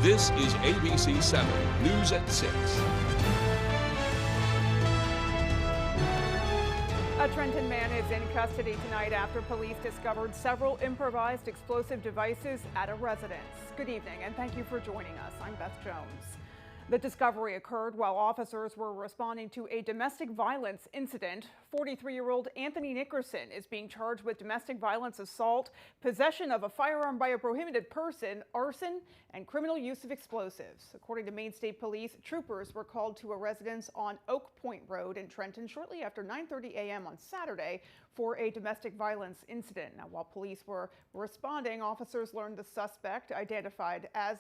This is ABC 7 News at 6. A Trenton man is in custody tonight after police discovered several improvised explosive devices at a residence. Good evening and thank you for joining us. I'm Beth Jones. The discovery occurred while officers were responding to a domestic violence incident. 43-year-old Anthony Nickerson is being charged with domestic violence assault, possession of a firearm by a prohibited person, arson, and criminal use of explosives. According to Maine State Police, troopers were called to a residence on Oak Point Road in Trenton shortly after 9:30 a.m. on Saturday for a domestic violence incident. Now, while police were responding, officers learned the suspect, identified as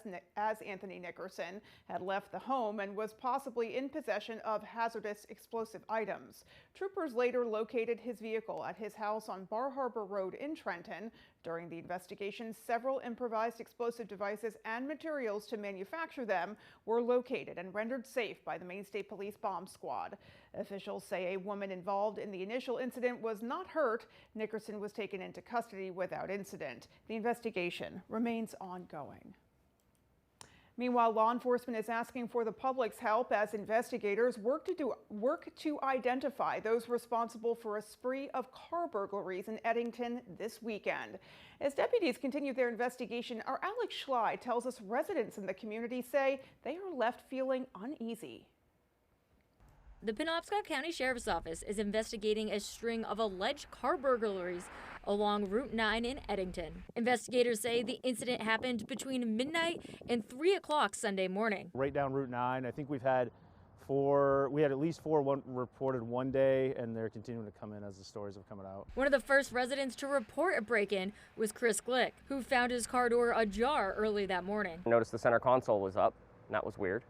Anthony Nickerson, had left the home and was possibly in possession of hazardous explosive items. Troopers later located his vehicle at his house on Bar Harbor Road in Trenton. During the investigation, several improvised explosive devices and materials to manufacture them were located and rendered safe by the Maine State Police Bomb Squad. Officials say a woman involved in the initial incident was not hurt. Nickerson was taken into custody without incident. The investigation remains ongoing. Meanwhile, law enforcement is asking for the public's help as investigators work to identify those responsible for a spree of car burglaries in Eddington this weekend. As deputies continue their investigation, our Alex Schley tells us residents in the community say they are left feeling uneasy. The Penobscot County Sheriff's Office is investigating a string of alleged car burglaries along Route 9 in Eddington. Investigators say the incident happened between midnight and 3 o'clock Sunday morning. Right down Route 9, I think we had at least four reported one day, and they're continuing to come in as the stories have come out. One of the first residents to report a break-in was Chris Glick, who found his car door ajar early that morning. I noticed the center console was up, and that was weird.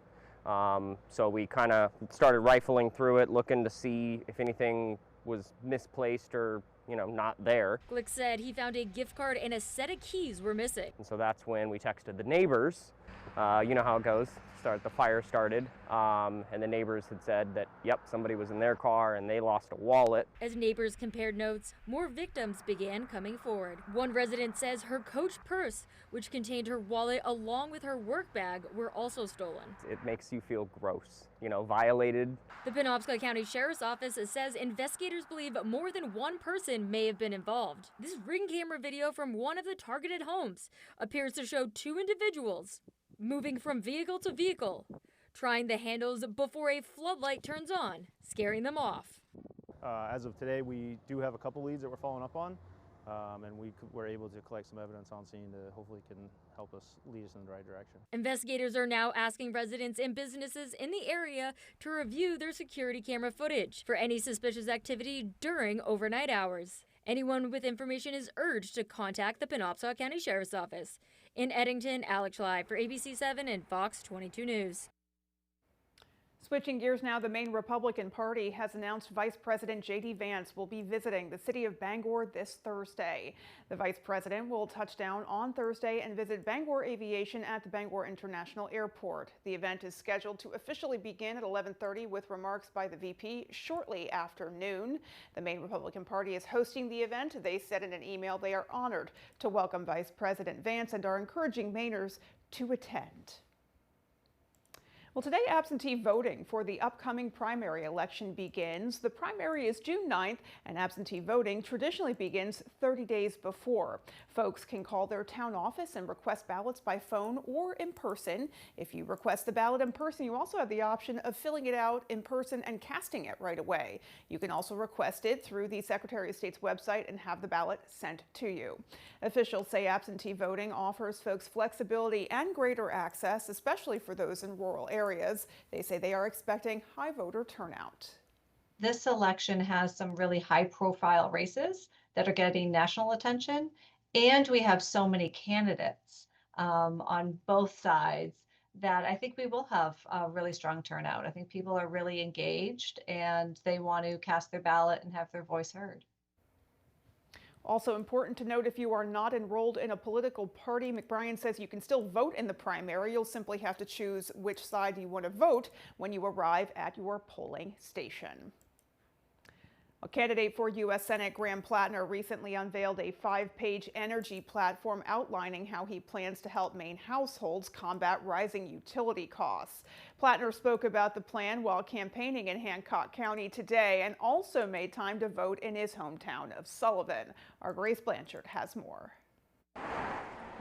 So we kind of started rifling through it, looking to see if anything was misplaced or, not there. Glick said he found a gift card and a set of keys were missing. And so that's when we texted the neighbors. You know how it goes. The fire started, and the neighbors had said that, yep, somebody was in their car and they lost a wallet. As neighbors compared notes, more victims began coming forward. One resident says her Coach purse, which contained her wallet along with her work bag, were also stolen. It makes you feel gross, violated. The Penobscot County Sheriff's Office says investigators believe more than one person may have been involved. This ring camera video from one of the targeted homes appears to show two individuals moving from vehicle to vehicle, trying the handles before a floodlight turns on, scaring them off. As of today, we do have a couple leads that we're following up on, and we were able to collect some evidence on scene to hopefully can help us lead us in the right direction. Investigators are now asking residents and businesses in the area to review their security camera footage for any suspicious activity during overnight hours. Anyone with information is urged to contact the Penobscot County Sheriff's Office. In Eddington, Alex Schley for ABC 7 and Fox 22 News. Switching gears now, the Maine Republican Party has announced Vice President J.D. Vance will be visiting the city of Bangor this Thursday. The Vice President will touch down on Thursday and visit Bangor Aviation at the Bangor International Airport. The event is scheduled to officially begin at 11:30 with remarks by the VP shortly after noon. The Maine Republican Party is hosting the event. They said in an email they are honored to welcome Vice President Vance and are encouraging Mainers to attend. Well, today absentee voting for the upcoming primary election begins. The primary is June 9th, and absentee voting traditionally begins 30 days before. Folks can call their town office and request ballots by phone or in person. If you request the ballot in person, you also have the option of filling it out in person and casting it right away. You can also request it through the Secretary of State's website and have the ballot sent to you. Officials say absentee voting offers folks flexibility and greater access, especially for those in rural areas. They say they are expecting high voter turnout. This election has some really high-profile races that are getting national attention, and we have so many candidates on both sides that I think we will have a really strong turnout. I think people are really engaged and they want to cast their ballot and have their voice heard. Also important to note, if you are not enrolled in a political party, McBrien says you can still vote in the primary. You'll simply have to choose which side you want to vote when you arrive at your polling station. A candidate for U.S. Senate Graham Plattner recently unveiled a 5-page energy platform outlining how he plans to help Maine households combat rising utility costs. Plattner spoke about the plan while campaigning in Hancock County today and also made time to vote in his hometown of Sullivan. Our Grace Blanchard has more.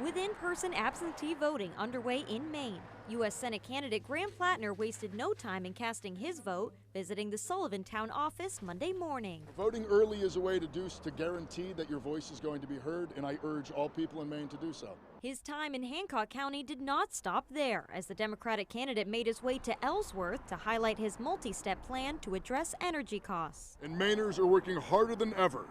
With in-person absentee voting underway in Maine, U.S. Senate candidate Graham Plattner wasted no time in casting his vote, visiting the Sullivan town office Monday morning. Voting early is a way to guarantee that your voice is going to be heard, and I urge all people in Maine to do so. His time in Hancock County did not stop there, as the Democratic candidate made his way to Ellsworth to highlight his multi-step plan to address energy costs. And Mainers are working harder than ever,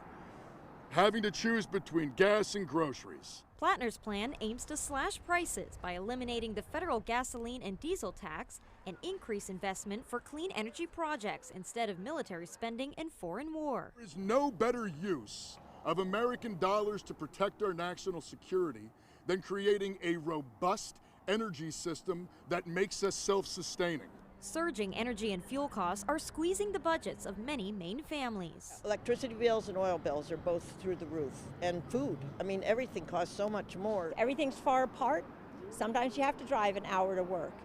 having to choose between gas and groceries. Plattner's plan aims to slash prices by eliminating the federal gasoline and diesel tax and increase investment for clean energy projects instead of military spending and foreign war. There is no better use of American dollars to protect our national security than creating a robust energy system that makes us self-sustaining. Surging energy and fuel costs are squeezing the budgets of many Maine families. Electricity bills and oil bills are both through the roof. And food. I mean, everything costs so much more. Everything's far apart. Sometimes you have to drive an hour to work.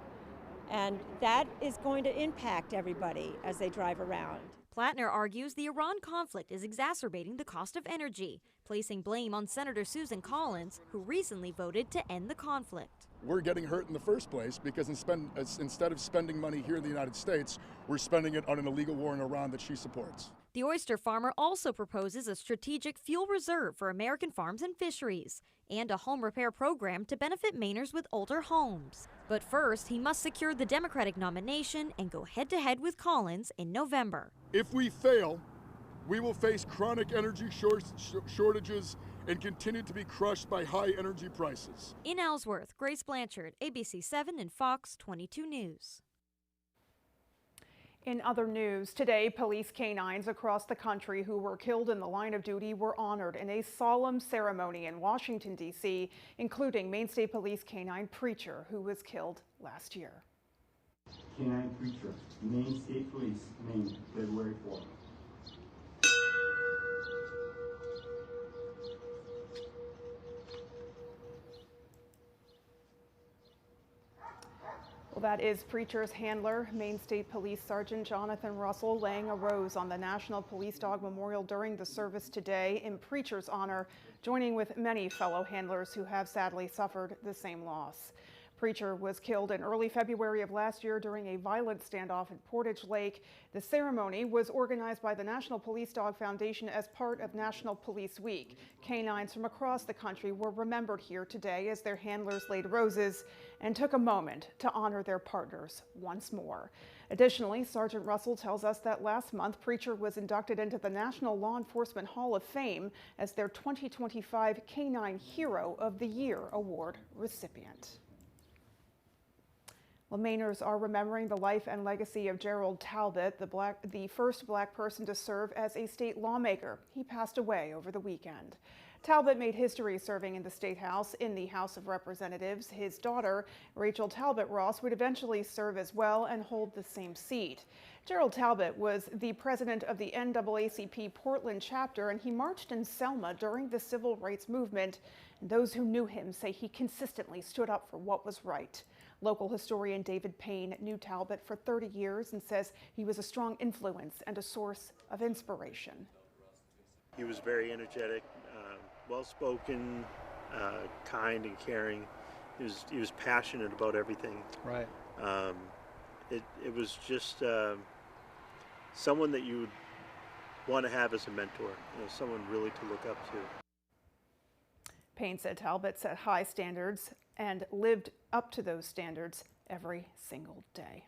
And that is going to impact everybody as they drive around. Plattner argues the Iran conflict is exacerbating the cost of energy, placing blame on Senator Susan Collins, who recently voted to end the conflict. We're getting hurt in the first place because instead of spending money here in the United States, we're spending it on an illegal war in Iran that she supports. The oyster farmer also proposes a strategic fuel reserve for American farms and fisheries and a home repair program to benefit Mainers with older homes. But first, he must secure the Democratic nomination and go head-to-head with Collins in November. If we fail, we will face chronic energy shortages and continue to be crushed by high energy prices. In Ellsworth, Grace Blanchard, ABC 7 and Fox 22 News. In other news, today, police canines across the country who were killed in the line of duty were honored in a solemn ceremony in Washington, D.C., including Maine State Police canine Preacher, who was killed last year. Canine Preacher, Maine State Police, Maine, February 4th. Well, that is Preacher's handler, Maine State Police Sergeant Jonathan Russell, laying a rose on the National Police Dog Memorial during the service today in Preacher's honor, joining with many fellow handlers who have sadly suffered the same loss. Preacher was killed in early February of last year during a violent standoff at Portage Lake. The ceremony was organized by the National Police Dog Foundation as part of National Police Week. Canines from across the country were remembered here today as their handlers laid roses and took a moment to honor their partners once more. Additionally, Sergeant Russell tells us that last month, Preacher was inducted into the National Law Enforcement Hall of Fame as their 2025 Canine Hero of the Year Award recipient. Well, Mainers are remembering the life and legacy of Gerald Talbot, the first black person to serve as a state lawmaker. He passed away over the weekend. Talbot made history serving in the State House in the House of Representatives. His daughter, Rachel Talbot Ross, would eventually serve as well and hold the same seat. Gerald Talbot was the president of the NAACP Portland chapter, and he marched in Selma during the civil rights movement. And those who knew him say he consistently stood up for what was right. Local historian David Payne knew Talbot for 30 years and says he was a strong influence and a source of inspiration. He was very energetic, well-spoken, kind and caring. He was passionate about everything. Right. It was just someone that you would want to have as a mentor, someone really to look up to. Payne said Talbot set high standards and lived up to those standards every single day.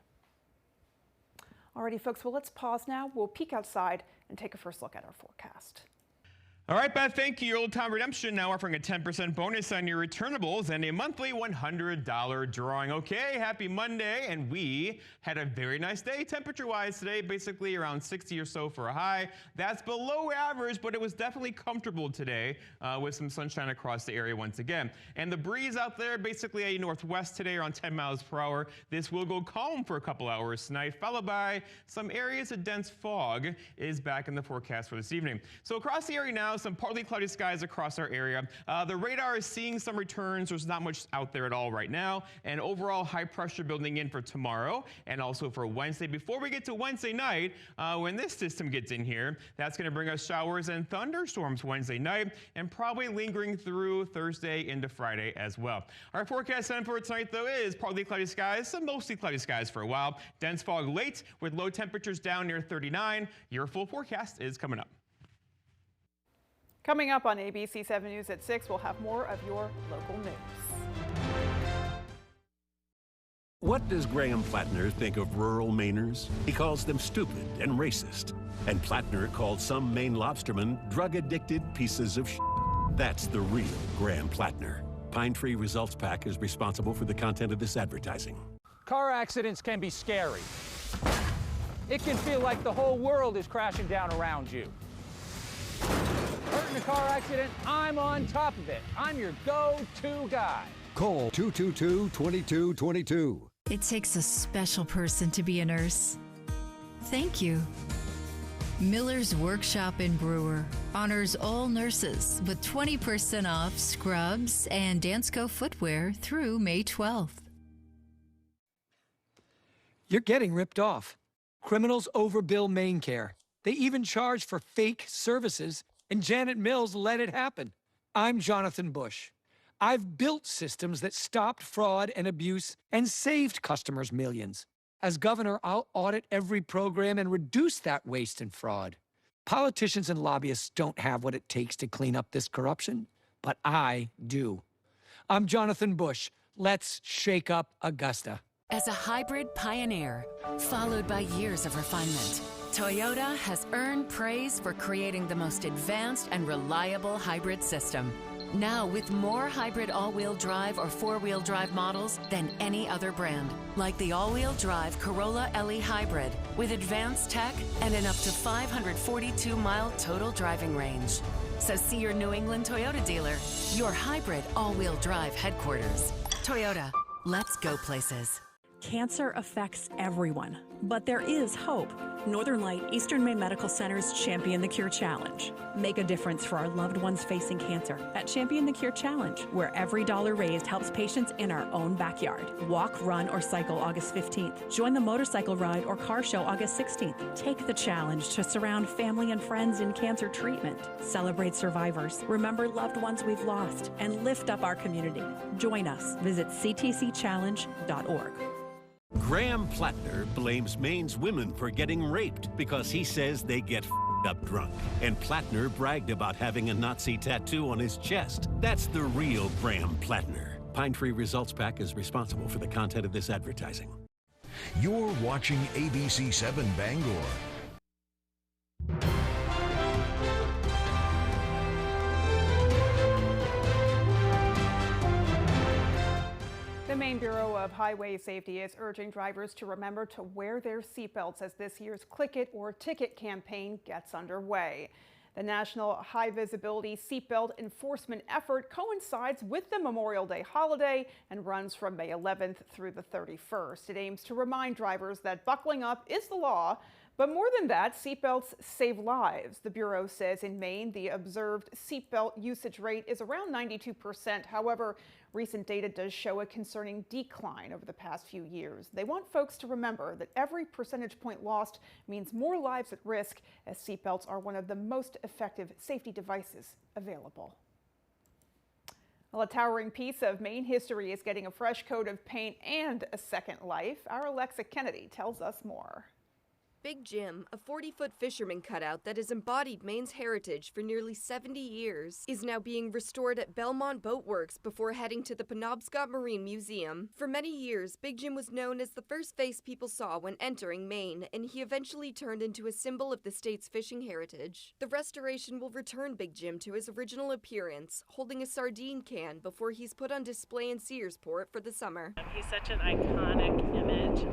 Alrighty, folks, well, let's pause now. We'll peek outside and take a first look at our forecast. All right, Beth, thank you. Your Old Time Redemption now offering a 10% bonus on your returnables and a monthly $100 drawing. Okay, happy Monday, and we had a very nice day temperature-wise today, basically around 60 or so for a high. That's below average, but it was definitely comfortable today with some sunshine across the area once again. And the breeze out there, basically a northwest today around 10 miles per hour. This will go calm for a couple hours tonight, followed by some areas of dense fog is back in the forecast for this evening. So across the area now, some partly cloudy skies across our area. The radar is seeing some returns. There's not much out there at all right now. And overall high pressure building in for tomorrow and also for Wednesday. Before we get to Wednesday night, when this system gets in here, that's going to bring us showers and thunderstorms Wednesday night and probably lingering through Thursday into Friday as well. Our forecast then for tonight, though, is partly cloudy skies, some mostly cloudy skies for a while. Dense fog late with low temperatures down near 39. Your full forecast is coming up. Coming up on ABC 7 News at 6, we'll have more of your local news. What does Graham Plattner think of rural Mainers? He calls them stupid and racist. And Plattner called some Maine lobstermen drug-addicted pieces of shit. That's the real Graham Plattner. Pine Tree Results Pack is responsible for the content of this advertising. Car accidents can be scary. It can feel like the whole world is crashing down around you. Hurt in a car accident, I'm on top of it. I'm your go-to guy. Call 222-2222. It takes a special person to be a nurse. Thank you. Miller's Workshop in Brewer honors all nurses with 20% off scrubs and Dansko footwear through May 12th. You're getting ripped off. Criminals overbill Maine Care. They even charge for fake services, and Janet Mills let it happen. I'm Jonathan Bush. I've built systems that stopped fraud and abuse and saved customers millions. As governor, I'll audit every program and reduce that waste and fraud. Politicians and lobbyists don't have what it takes to clean up this corruption, but I do. I'm Jonathan Bush. Let's shake up Augusta. As a hybrid pioneer, followed by years of refinement, Toyota has earned praise for creating the most advanced and reliable hybrid system. Now with more hybrid all-wheel drive or four-wheel drive models than any other brand. Like the all-wheel drive Corolla LE Hybrid with advanced tech and an up to 542-mile total driving range. So see your New England Toyota dealer, your hybrid all-wheel drive headquarters. Toyota, let's go places. Cancer affects everyone, but there is hope. Northern Light Eastern Maine Medical Center's Champion the Cure Challenge. Make a difference for our loved ones facing cancer at Champion the Cure Challenge, where every dollar raised helps patients in our own backyard. Walk, run, or cycle August 15th. Join the motorcycle ride or car show August 16th. Take the challenge to surround family and friends in cancer treatment. Celebrate survivors, remember loved ones we've lost, and lift up our community. Join us. Visit ctcchallenge.org. Graham Plattner blames Maine's women for getting raped because he says they get up drunk. And Plattner bragged about having a Nazi tattoo on his chest. That's the real Graham Plattner. Pine Tree Results Pack is responsible for the content of this advertising. You're watching ABC 7 Bangor. The Maine Bureau of Highway Safety is urging drivers to remember to wear their seatbelts as this year's Click It or Ticket campaign gets underway. The National High Visibility Seatbelt Enforcement effort coincides with the Memorial Day holiday and runs from May 11th through the 31st. It aims to remind drivers that buckling up is the law, but more than that, seatbelts save lives. The Bureau says in Maine, the observed seatbelt usage rate is around 92%. However, recent data does show a concerning decline over the past few years. They want folks to remember that every percentage point lost means more lives at risk, as seatbelts are one of the most effective safety devices available. Well, a towering piece of Maine history is getting a fresh coat of paint and a second life. Our Alexa Kennedy tells us more. Big Jim, a 40-foot fisherman cutout that has embodied Maine's heritage for nearly 70 years, is now being restored at Belmont Boat Works before heading to the Penobscot Marine Museum. For many years, Big Jim was known as the first face people saw when entering Maine, and he eventually turned into a symbol of the state's fishing heritage. The restoration will return Big Jim to his original appearance, holding a sardine can before he's put on display in Searsport for the summer. He's such an iconic image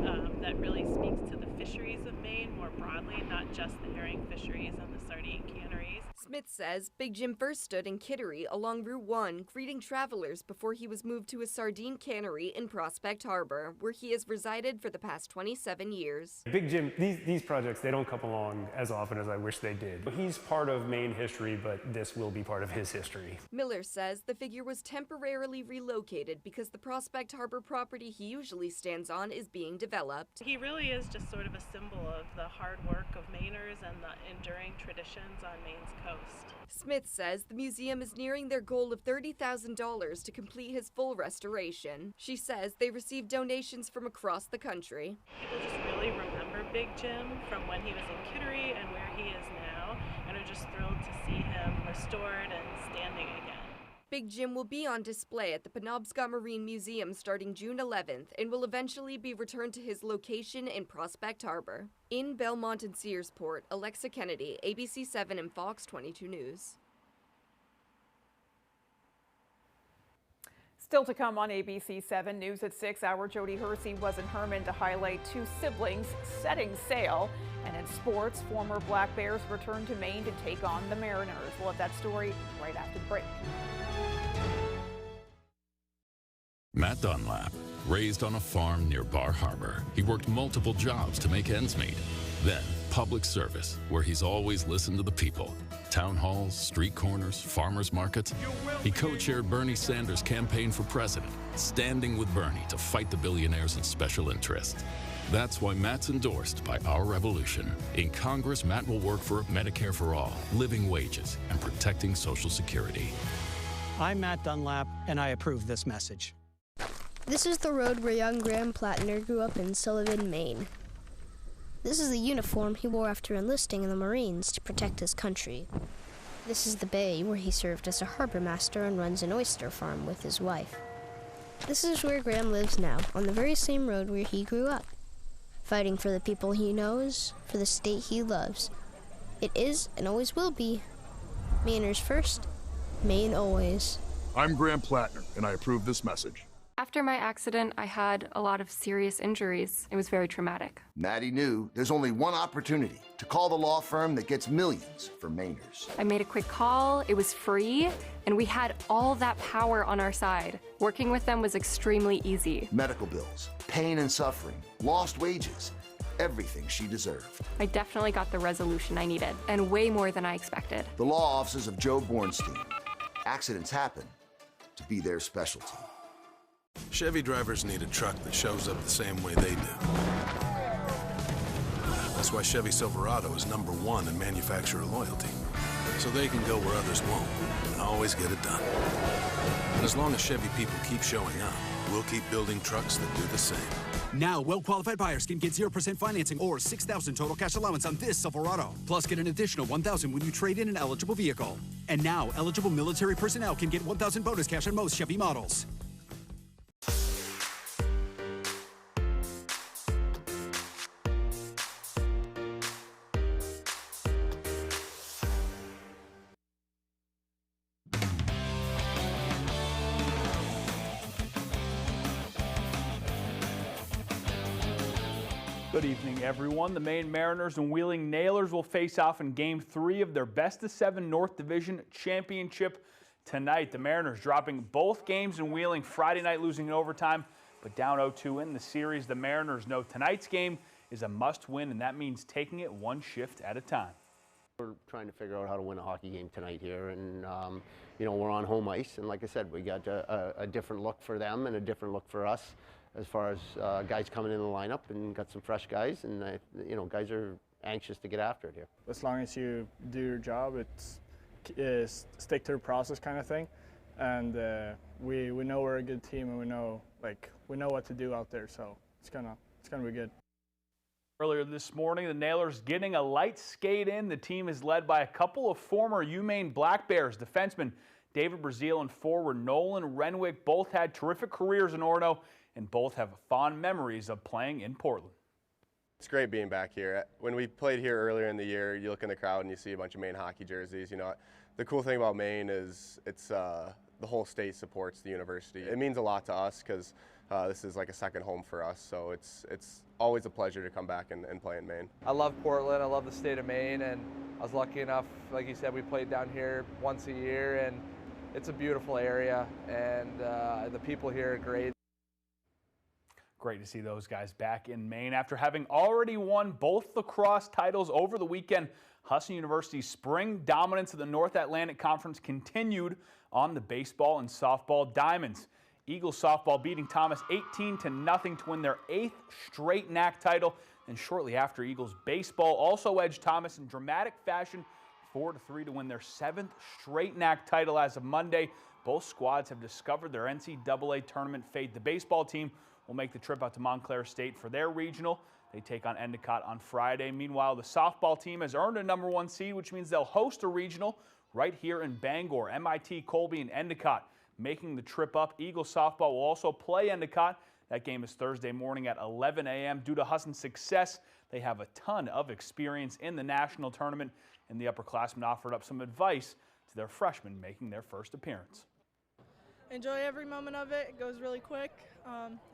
that really speaks to the fisheries of Maine more broadly, not just the herring fisheries and the sardine canneries. Smith says Big Jim first stood in Kittery along Route 1, greeting travelers before he was moved to a sardine cannery in Prospect Harbor, where he has resided for the past 27 years. Big Jim, these projects, they don't come along as often as I wish they did. He's part of Maine history, but this will be part of his history. Miller says the figure was temporarily relocated because the Prospect Harbor property he usually stands on is being developed. He really is just sort of a symbol of the hard work of Mainers and the enduring traditions on Maine's coast. Smith says the museum is nearing their goal of $30,000 to complete his full restoration. She says they received donations from across the country. People just really remember Big Jim from when he was in Kittery and where he is now, and are just thrilled to see him restored and standing again. Big Jim will be on display at the Penobscot Marine Museum starting June 11th and will eventually be returned to his location in Prospect Harbor. In Belmont and Searsport, Alexa Kennedy, ABC 7 and Fox 22 News. Still to come on ABC 7 News at 6, our Jody Hersey was in Herman to highlight two siblings setting sail. And in sports, former Black Bears return to Maine to take on the Mariners. We'll have that story right after the break. Matt Dunlap, raised on a farm near Bar Harbor. He worked multiple jobs to make ends meet. Then, public service, where he's always listened to the people. Town halls, street corners, farmers markets. He co-chaired Bernie Sanders' campaign for president, standing with Bernie to fight the billionaires and special interests. That's why Matt's endorsed by Our Revolution. In Congress, Matt will work for Medicare for all, living wages, and protecting Social Security. I'm Matt Dunlap, and I approve this message. This is the road where young Graham Plattner grew up in Sullivan, Maine. This is the uniform he wore after enlisting in the Marines to protect his country. This is the bay where he served as a harbor master and runs an oyster farm with his wife. This is where Graham lives now, on the very same road where he grew up, fighting for the people he knows, for the state he loves. It is, and always will be, Mainers first, Maine always. I'm Graham Plattner, and I approve this message. After my accident, I had a lot of serious injuries. It was very traumatic. Maddie knew there's only one opportunity to call the law firm that gets millions for Mainers. I made a quick call, it was free, and we had all that power on our side. Working with them was extremely easy. Medical bills, pain and suffering, lost wages, everything she deserved. I definitely got the resolution I needed, and way more than I expected. The law offices of Joe Bornstein. Accidents happen to be their specialty. Chevy drivers need a truck that shows up the same way they do. That's why Chevy Silverado is #1 in manufacturer loyalty. So they can go where others won't and always get it done. And as long as Chevy people keep showing up, we'll keep building trucks that do the same. Now, well-qualified buyers can get 0% financing or $6,000 total cash allowance on this Silverado. Plus, get an additional $1,000 when you trade in an eligible vehicle. And now, eligible military personnel can get $1,000 bonus cash on most Chevy models. Good evening, everyone. The Maine Mariners and Wheeling Nailers will face off in Game 3 of their Best-of-7 North Division Championship tonight. The Mariners dropping both games in Wheeling Friday night, losing in overtime, but down 0-2 in the series. The Mariners know tonight's game is a must-win, and that means taking it one shift at a time. We're trying to figure out how to win a hockey game tonight here, and you know, we're on home ice, and like I said, we got a different look for them and a different look for us, as far as guys coming in the lineup, and got some fresh guys, and you know, guys are anxious to get after it here. As long as you do your job, it's stick to the process kind of thing, and we know we're a good team, and we know what to do out there, so it's gonna be good. Earlier this morning, the Nailers getting a light skate in. The team is led by a couple of former UMaine Black Bears defensemen David Brazil and forward Nolan Renwick. Both had terrific careers in Orono and both have fond memories of playing in Portland. It's great being back here. When we played here earlier in the year, you look in the crowd and you see a bunch of Maine hockey jerseys. You know, the cool thing about Maine is it's the whole state supports the university. It means a lot to us because this is like a second home for us. So it's always a pleasure to come back and play in Maine. I love Portland. I love the state of Maine, and I was lucky enough, like you said, we played down here once a year, and it's a beautiful area, and the people here are great. Great to see those guys back in Maine. After having already won both lacrosse titles over the weekend, Husson University's spring dominance of the North Atlantic Conference continued on the baseball and softball diamonds. Eagles softball beating Thomas 18-0 to win their 8th straight NAC title. And shortly after, Eagles baseball also edged Thomas in dramatic fashion 4-3 to win their 7th straight NAC title as of Monday. Both squads have discovered their NCAA tournament fate. The baseball team will make the trip out to Montclair State for their regional. They take on Endicott on Friday. Meanwhile, the softball team has earned a #1 seed, which means they'll host a regional right here in Bangor. MIT, Colby, and Endicott making the trip up. Eagles softball will also play Endicott. That game is Thursday morning at 11 a.m. Due to Husson's success, they have a ton of experience in the national tournament, and the upperclassmen offered up some advice to their freshmen making their first appearance. Enjoy every moment of it. It goes really quick,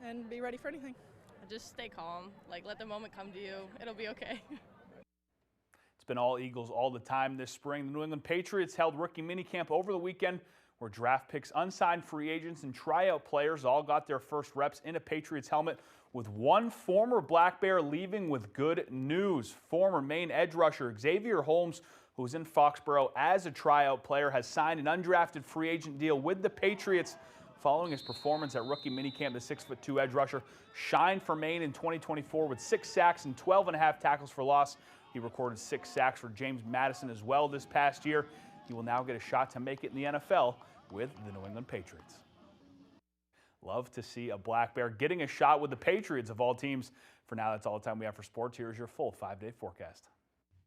and be ready for anything. Just stay calm. Like, let the moment come to you. It'll be okay. It's been all Eagles all the time this spring. The New England Patriots held rookie minicamp over the weekend, where draft picks, unsigned free agents, and tryout players all got their first reps in a Patriots helmet, with one former Black Bear leaving with good news. Former Maine edge rusher Xavier Holmes, who was in Foxborough as a tryout player, has signed an undrafted free agent deal with the Patriots. Following his performance at rookie minicamp, the 6'2" edge rusher shined for Maine in 2024 with 6 sacks and 12.5 tackles for loss. He recorded 6 sacks for James Madison as well this past year. He will now get a shot to make it in the NFL with the New England Patriots. Love to see a Black Bear getting a shot with the Patriots of all teams. For now, that's all the time we have for sports. Here's your full 5-day forecast.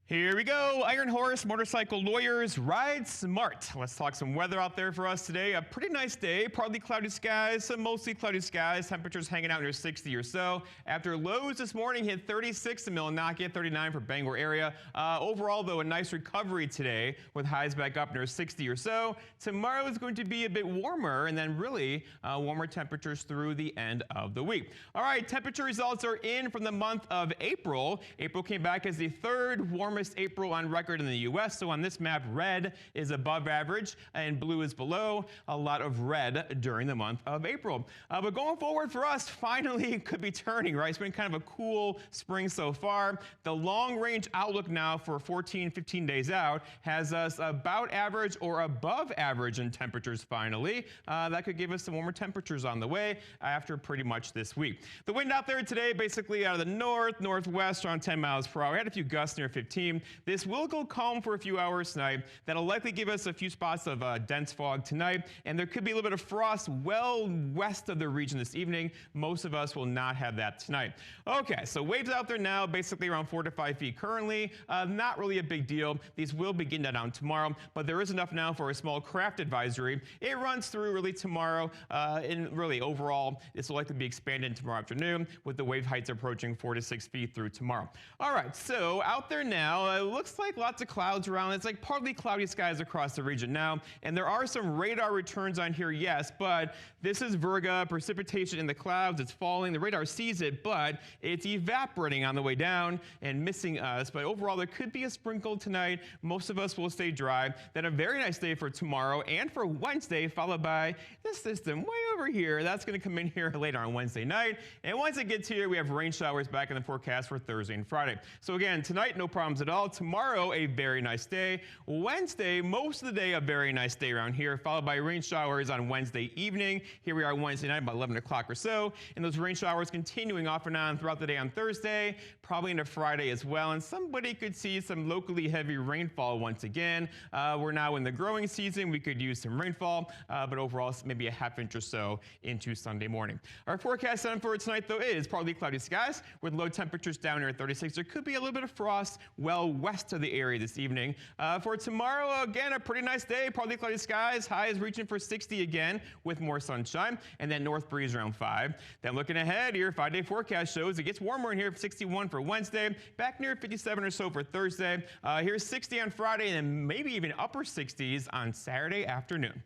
Here we go. Iron Horse Motorcycle Lawyers, ride smart. Let's talk some weather out there for us today. A pretty nice day. Partly cloudy skies, some mostly cloudy skies. Temperatures hanging out near 60 or so. After lows this morning hit 36 in Millinocket, 39 for Bangor area. Overall, though, a nice recovery today with highs back up near 60 or so. Tomorrow is going to be a bit warmer, and then really warmer temperatures through the end of the week. All right, temperature results are in from the month of April. April came back as the 3rd warmest April on record in the U.S. So on this map, red is above average and blue is below. A lot of red during the month of April. But going forward for us, finally it could be turning, right? It's been kind of a cool spring so far. The long-range outlook now for 14, 15 days out has us about average or above average in temperatures finally. That could give us some warmer temperatures on the way after pretty much this week. The wind out there today, basically out of the north, northwest, around 10 miles per hour. We had a few gusts near 15. This will go calm for a few hours tonight. That'll likely give us a few spots of dense fog tonight, and there could be a little bit of frost well west of the region this evening. Most of us will not have that tonight. Okay, so waves out there now, basically around 4 to 5 feet currently. Not really a big deal. These will begin that down tomorrow, but there is enough now for a small craft advisory. It runs through really tomorrow, and really overall, this will likely be expanded tomorrow afternoon with the wave heights approaching 4 to 6 feet through tomorrow. All right, so out there now, it looks like lots of clouds around. It's like partly cloudy skies across the region now, and there are some radar returns on here, yes, but this is Virga, precipitation in the clouds. It's falling. The radar sees it, but it's evaporating on the way down and missing us. But overall, there could be a sprinkle tonight. Most of us will stay dry. Then a very nice day for tomorrow and for Wednesday, followed by this system way over here. That's going to come in here later on Wednesday night. And once it gets here, we have rain showers back in the forecast for Thursday and Friday. So again, tonight, no problems problems at all. Tomorrow, a very nice day. Wednesday, most of the day, a very nice day around here, followed by rain showers on Wednesday evening. Here we are Wednesday night, about 11 o'clock or so, and those rain showers continuing off and on throughout the day on Thursday, probably into Friday as well, and somebody could see some locally heavy rainfall once again. We're now in the growing season. We could use some rainfall, but overall, maybe a half inch or so into Sunday morning. Our forecast on for tonight, though, is partly cloudy skies with low temperatures down near 36. There could be a little bit of frost well west of the area this evening. For tomorrow, again, a pretty nice day, partly cloudy skies, highs reaching for 60 again with more sunshine, and then north breeze around 5. Then looking ahead, your 5-day forecast shows it gets warmer in here, 61 for Wednesday, back near 57 or so for Thursday. Here's 60 on Friday, and then maybe even upper 60s on Saturday afternoon.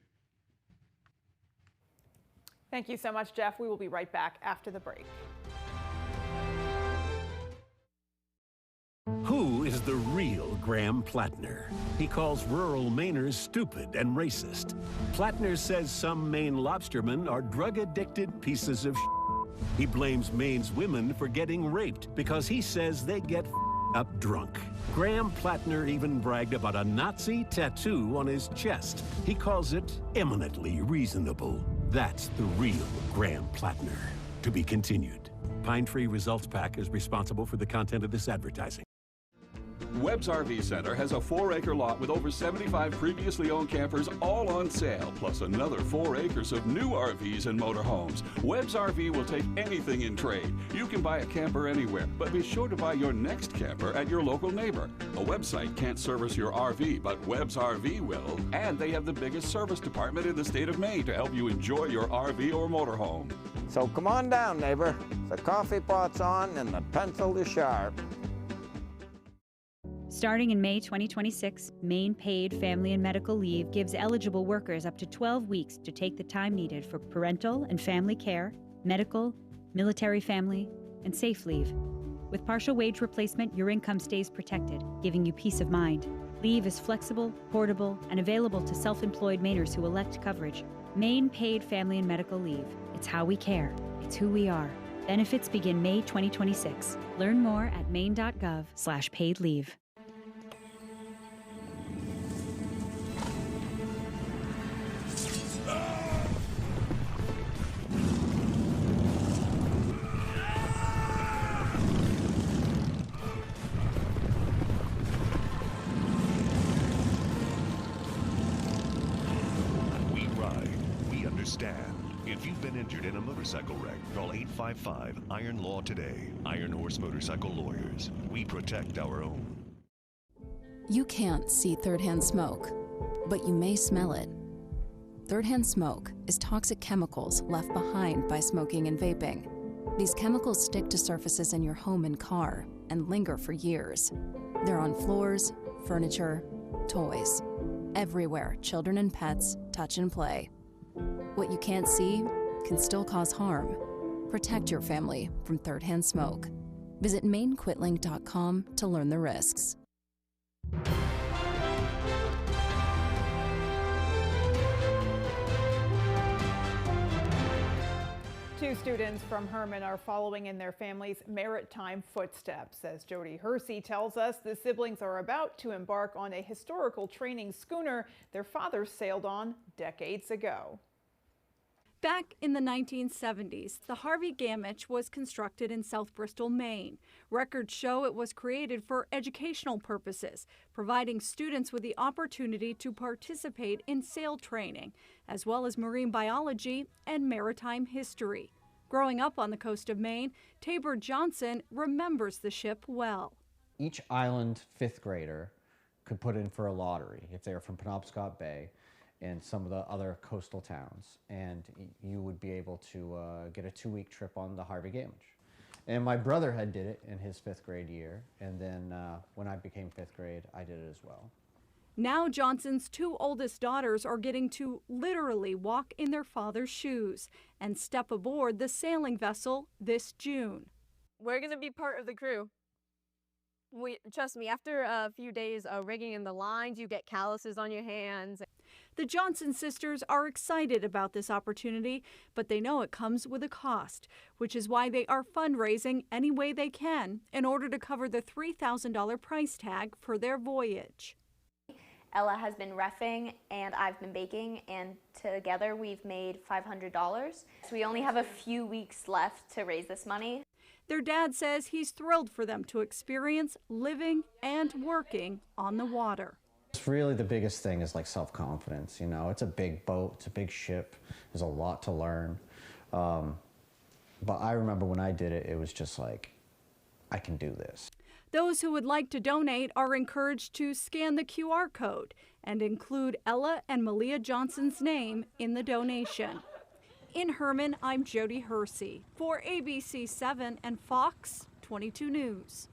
Thank you so much, Jeff. We will be right back after the break. Who is the real Graham Plattner? He calls rural Mainers stupid and racist. Plattner says some Maine lobstermen are drug-addicted pieces of shit. He blames Maine's women for getting raped because he says they get up drunk. Graham Plattner even bragged about a Nazi tattoo on his chest. He calls it eminently reasonable. That's the real Graham Plattner. To be continued. Pine Tree Results Pack is responsible for the content of this advertising. Webb's RV Center has a 4-acre lot with over 75 previously owned campers all on sale, plus another 4 acres of new RVs and motorhomes. Webb's RV will take anything in trade. You can buy a camper anywhere, but be sure to buy your next camper at your local neighbor. A website can't service your RV, but Webb's RV will. And they have the biggest service department in the state of Maine to help you enjoy your RV or motorhome. So come on down, neighbor. The coffee pot's on and the pencil is sharp. Starting in May 2026, Maine Paid Family and Medical Leave gives eligible workers up to 12 weeks to take the time needed for parental and family care, medical, military family, and safe leave. With partial wage replacement, your income stays protected, giving you peace of mind. Leave is flexible, portable, and available to self-employed Mainers who elect coverage. Maine Paid Family and Medical Leave. It's how we care. It's who we are. Benefits begin May 2026. Learn more at maine.gov/paid leave. If you've been injured in a motorcycle wreck, call 855-IRON-LAW today. Iron Horse Motorcycle Lawyers. We protect our own. You can't see third-hand smoke, but you may smell it. Third-hand smoke is toxic chemicals left behind by smoking and vaping. These chemicals stick to surfaces in your home and car and linger for years. They're on floors, furniture, toys. Everywhere children and pets touch and play. What you can't see can still cause harm. Protect your family from third-hand smoke. Visit MaineQuitLink.com to learn the risks. Two students from Herman are following in their family's maritime footsteps. As Jody Hersey tells us, the siblings are about to embark on a historical training schooner their father sailed on decades ago. Back in the 1970s, the Harvey Gamich was constructed in South Bristol, Maine. Records show it was created for educational purposes, providing students with the opportunity to participate in sail training, as well as marine biology and maritime history. Growing up on the coast of Maine, Tabor Johnson remembers the ship well. Each island fifth grader could put in for a lottery if they were from Penobscot Bay and some of the other coastal towns, and you would be able to get a 2-week trip on the Harvey Gamich. And my brother did it in his 5th grade year, and then when I became 5th grade, I did it as well. Now Johnson's 2 oldest daughters are getting to literally walk in their father's shoes and step aboard the sailing vessel this June. We're going to be part of the crew. Trust me, after a few days of rigging in the lines, you get calluses on your hands. The Johnson sisters are excited about this opportunity, but they know it comes with a cost, which is why they are fundraising any way they can in order to cover the $3,000 price tag for their voyage. Ella has been reffing and I've been baking, and together we've made $500. So we only have a few weeks left to raise this money. Their dad says he's thrilled for them to experience living and working on the water. It's really the biggest thing is like self-confidence. You know, it's a big boat, it's a big ship, there's a lot to learn. But I remember when I did it, it was just like, I can do this. Those who would like to donate are encouraged to scan the QR code and include Ella and Malia Johnson's name in the donation. In Herman, I'm Jody Hersey for ABC 7 and Fox 22 News.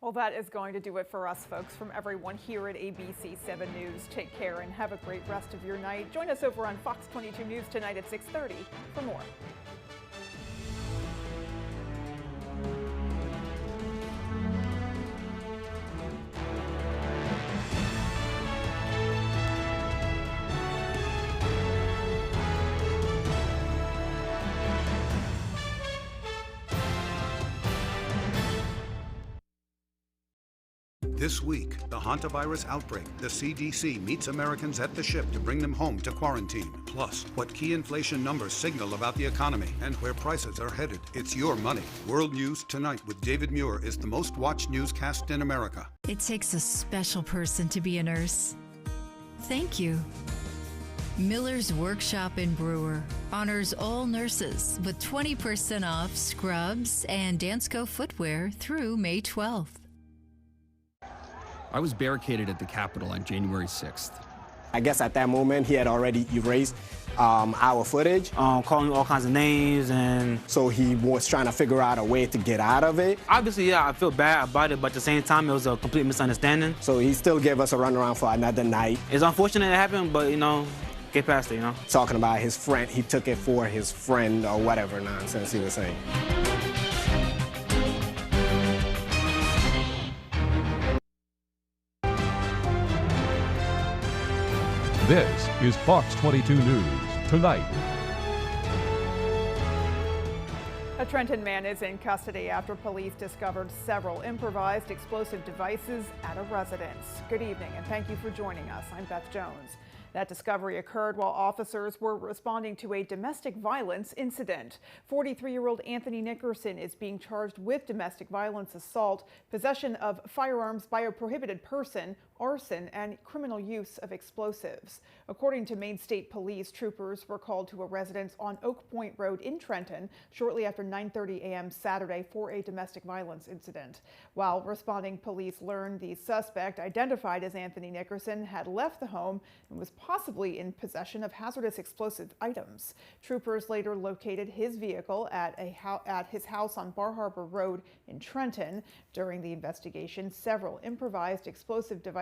Well, that is going to do it for us, folks. From everyone here at ABC 7 News, take care and have a great rest of your night. Join us over on Fox 22 News tonight at 6:30 for more. This week, the hantavirus outbreak. The CDC meets Americans at the ship to bring them home to quarantine. Plus, what key inflation numbers signal about the economy and where prices are headed. It's your money. World News Tonight with David Muir is the most watched newscast in America. It takes a special person to be a nurse. Thank you. Miller's Workshop in Brewer honors all nurses with 20% off scrubs and Dansko footwear through May 12th. I was barricaded at the Capitol on January 6th. I guess at that moment he had already erased our footage. Calling all kinds of names, and so he was trying to figure out a way to get out of it. Obviously, yeah, I feel bad about it, but at the same time, it was a complete misunderstanding. So he still gave us a runaround for another night. It's unfortunate it happened, but, you know, get past it, you know. Talking about his friend, he took it for his friend or whatever nonsense he was saying. This is Fox 22 News Tonight. A Trenton man is in custody after police discovered several improvised explosive devices at a residence. Good evening and thank you for joining us. I'm Beth Jones. That discovery occurred while officers were responding to a domestic violence incident. 43-year-old Anthony Nickerson is being charged with domestic violence assault, possession of firearms by a prohibited person, arson, and criminal use of explosives. According to Maine State Police, troopers were called to a residence on Oak Point Road in Trenton shortly after 9:30 a.m. Saturday for a domestic violence incident. While responding, police learned the suspect, identified as Anthony Nickerson, had left the home and was possibly in possession of hazardous explosive items. Troopers later located his vehicle at his house on Bar Harbor Road in Trenton. During the investigation, several improvised explosive devices